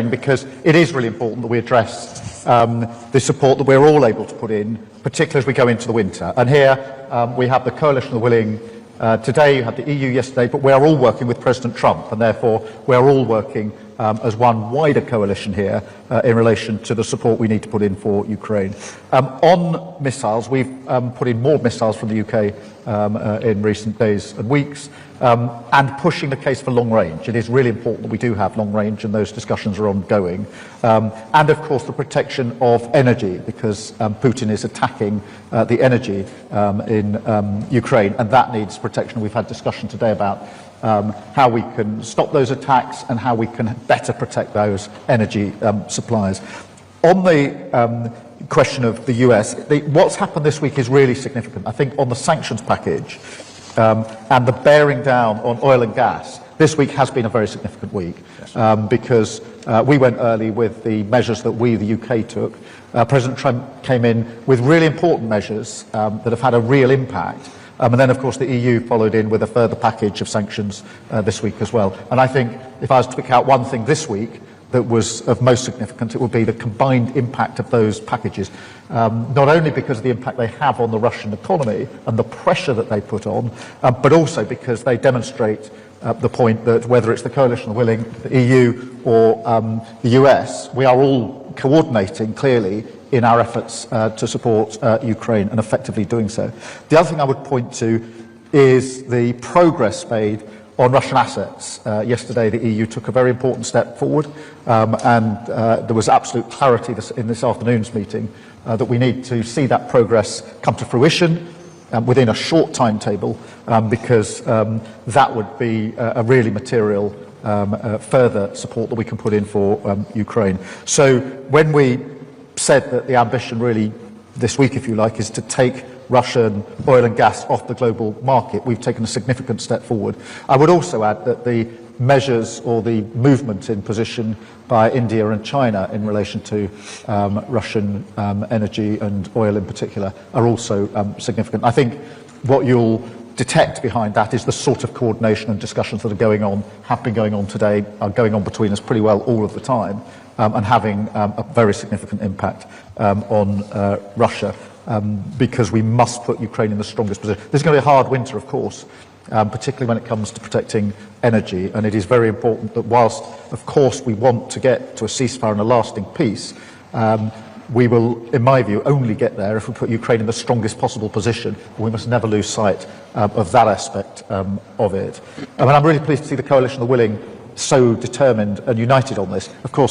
because it is really important that we address the support that we're all able to put in, particularly as we go into the winter. And here we have the Coalition of the Willing today, you had the EU yesterday, but we are all working with President Trump, and therefore we are all working as one wider coalition here in relation to the support we need to put in for Ukraine. On missiles, we've put in more missiles from the UK in recent days and weeks, and pushing the case for long range. It is really important that we do have long range, and those discussions are ongoing. And of course the protection of energy, because Putin is attacking the energy in Ukraine, and that needs protection. We've had discussion today about how we can stop those attacks and how we can better protect those energy suppliers. On the question of the US, what's happened this week is really significant. I think on the sanctions package and the bearing down on oil and gas, this week has been a very significant week because we went early with the measures that we, the UK, took. President Trump came in with really important measures that have had a real impact. And then, of course, the EU followed in with a further package of sanctions this week as well. And I think if I was to pick out one thing this week that was of most significance, it would be the combined impact of those packages, not only because of the impact they have on the Russian economy and the pressure that they put on, but also because they demonstrate the point that whether it's the Coalition of the Willing, the EU or the US, we are all coordinating clearly in our efforts to support Ukraine and effectively doing so. The other thing I would point to is the progress made on Russian assets. Yesterday the EU took a very important step forward and there was absolute clarity in this afternoon's meeting that we need to see that progress come to fruition within a short timetable because that would be a really material further support that we can put in for Ukraine. So when we said that the ambition really this week, if you like, is to take Russian oil and gas off the global market, we've taken a significant step forward. I would also add that the measures or the movement in position by India and China in relation to Russian energy and oil in particular are also significant. I think what you'll detect behind that is the sort of coordination and discussions that are going on, have been going on today, are going on between us pretty well all of the time, and having a very significant impact on Russia, because we must put Ukraine in the strongest position. This is going to be a hard winter, of course, particularly when it comes to protecting energy, and it is very important that whilst, of course, we want to get to a ceasefire and a lasting peace, we will, in my view, only get there if we put Ukraine in the strongest possible position. We must never lose sight of that aspect of it. And I'm really pleased to see the Coalition of the Willing so determined and united on this. Of course,